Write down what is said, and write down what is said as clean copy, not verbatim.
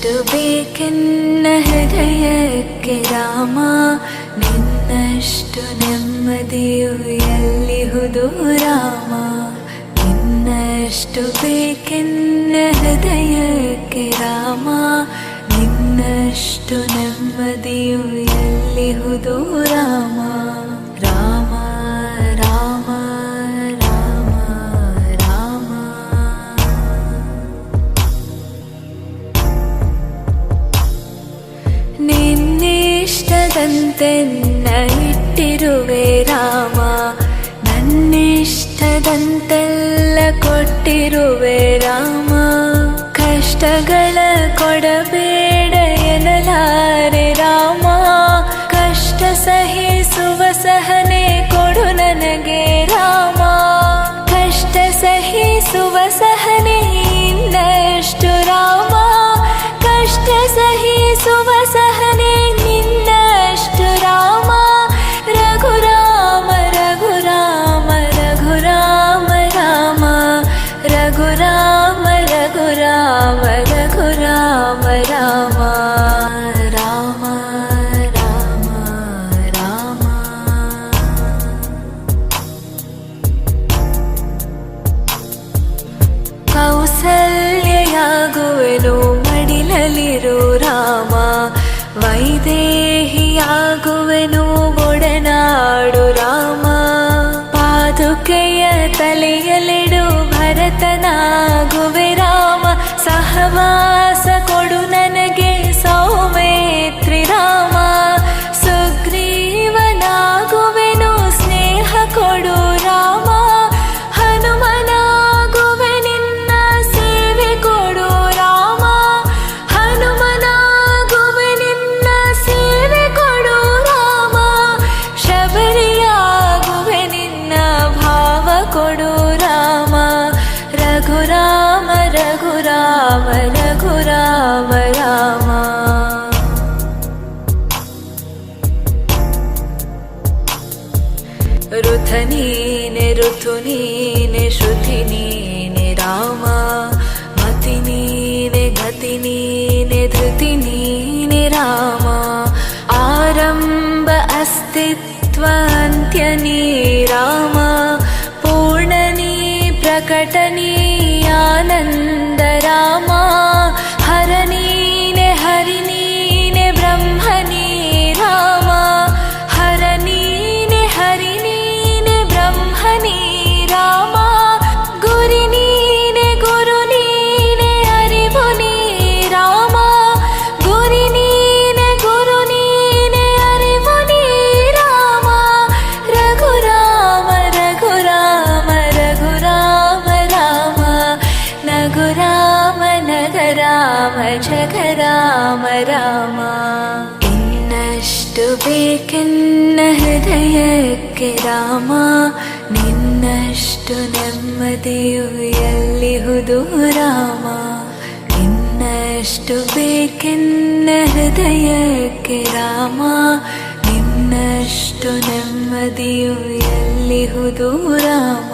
ನಿನ್ನಷ್ಟು ಬೇಕೆನ್ನ ಹೃದಯಕ್ಕೆ ರಾಮ, ನಿನ್ನಷ್ಟು ನೆಮ್ಮದಿಯು ಎಲ್ಲಿಹುದು ರಾಮ. ನಿನ್ನಷ್ಟು ಬೇಕೆನ್ನ ಹೃದಯಕ್ಕೆ ರಾಮ, ನಿನ್ನಷ್ಟು ನೆಮ್ಮದಿಯು ಎಲ್ಲಿಹುದು ರಾಮ. ರಾಮ ರಾಮ ರಾಮ ರಾಮ. ನಿನ್ನಿಷ್ಟದಂತೆನ್ನ ಇಟ್ಟಿರುವೆ ರಾಮ, ನನ್ನಿಷ್ಟದಂತೆಲ್ಲ ಕೊಟ್ಟಿರುವೆ ರಾಮ. ಕಷ್ಟಗಳ ಕೊಡಬೇಡ ಎನ್ನಲಾರೆ ರಾಮ, ಕಷ್ಟ ಸಹಿಸುವ ಸಹನೆ ಕೊಡು ನನಗೆ ರಾಮ. ಕಷ್ಟ ಸಹಿಸುವ ಸಹನೆ ಇನ್ನಷ್ಟು ರಾಮ, ಕಷ್ಟ ಸಹಿಸುವ ಸಹನೆ ನಿನ್ನಷ್ಟು ರಾಮ. ರಘುರಾಮ ರಘುರಾಮ ರಘುರಾಮ ರಾಮ, ರಘುರಾಮ ರಘುರಾಮ ರಘುರಾಮ ರಾಮ. ರಾಮ ರಾಮ ರಾಮ. ಕೌಸಲ್ಯಯಾಗುವೆನು ಮಡಿಲಲಿರು ರಾಮ, ವೈದೇಹಿಯಾಗುವೆನು ಒಡನಾಡು ರಾಮ. ಪಾದುಕೆಯ ತಲೆಯಲಿಡು ಭರತನಾಗುವೆ ರಾಮ, ಸಹವಾಸ ಕೊಡು ನನಗೆ ಸೌಮೇತ್ರಿ ರಾಮ. ಸುಗ್ರೀವನಾಗುವೆನು ಸ್ನೇಹ ಕೊಡು ರಾಮ, ಹನುಮನಾಗುವೆ ನಿನ್ನ ಸೇವೆ ಕೊಡು ರಾಮ. ಹನುಮನಾಗುವೆ ನಿನ್ನ ಸೇವೆ ಕೊಡು ರಾಮ, ಶಬರಿಯಾಗುವೆ ನಿನ್ನ ಭಾವ ಕೊಡು ರಾಮ. ರಘುರಾಮ ರಘುರಾಮ ರಘುರಾಮ ರಾಮ. ಋಥ ನೀನೆ ಋತು ನೀನೆ ಶ್ರುತಿ ನೀನೆ ರಾಮ, ಮತಿ ನೀನೆ ಗತಿ ನೀನೆ ಧೃತಿ ನೀನೆ ರಾಮ. ಆರಂಭ ಅಸ್ತಿತ್ವ ಅಂತ್ಯ ನೀ ರಾಮ, ಪೂರ್ಣ ನೀ ಪ್ರಕಟ ನೀ ಆನಂದ ರಾಮ. ಹರ ನೀನೆ ಹರಿ ನೀನೆ ಬ್ರಹ್ಮ ನೀ ರಾಮ, ಹರ ನೀನೆ ಹರಿ ನೀನೆ ಬ್ರಹ್ಮ ನೀ ರಾಮ. ಗುರಿ ನೀನೆ ಗುರು ನೀನೆ ಅರಿವು ನೀ ರಾಮ, ಗುರಿ ನೀನೆ ಗುರು ನೀನೆ ಅರಿವು ನೀ ರಾಮ. ರಘುರಾಮ ರಘುರಾಮ ರಘುರಾಮ ರಾಮ, ನಗುರಾಮ ನಗರಾಮ ಜಗರಾಮ ರಾಮ. ಇನ್ನಷ್ಟು ಬೇಕೆನ್ನ ಹೃದಯಕ್ಕೆ ರಾಮ, ನಿನ್ನಷ್ಟು ನೆಮ್ಮದಿಯು ಎಲ್ಲಿಹುದು ರಾಮ. ಇನ್ನಷ್ಟು ಬೇಕೆನ್ನ ಹೃದಯಕ್ಕೆ ರಾಮ, ನಿನ್ನಷ್ಟು ನೆಮ್ಮದಿಯು ಎಲ್ಲಿಹುದು ರಾಮ.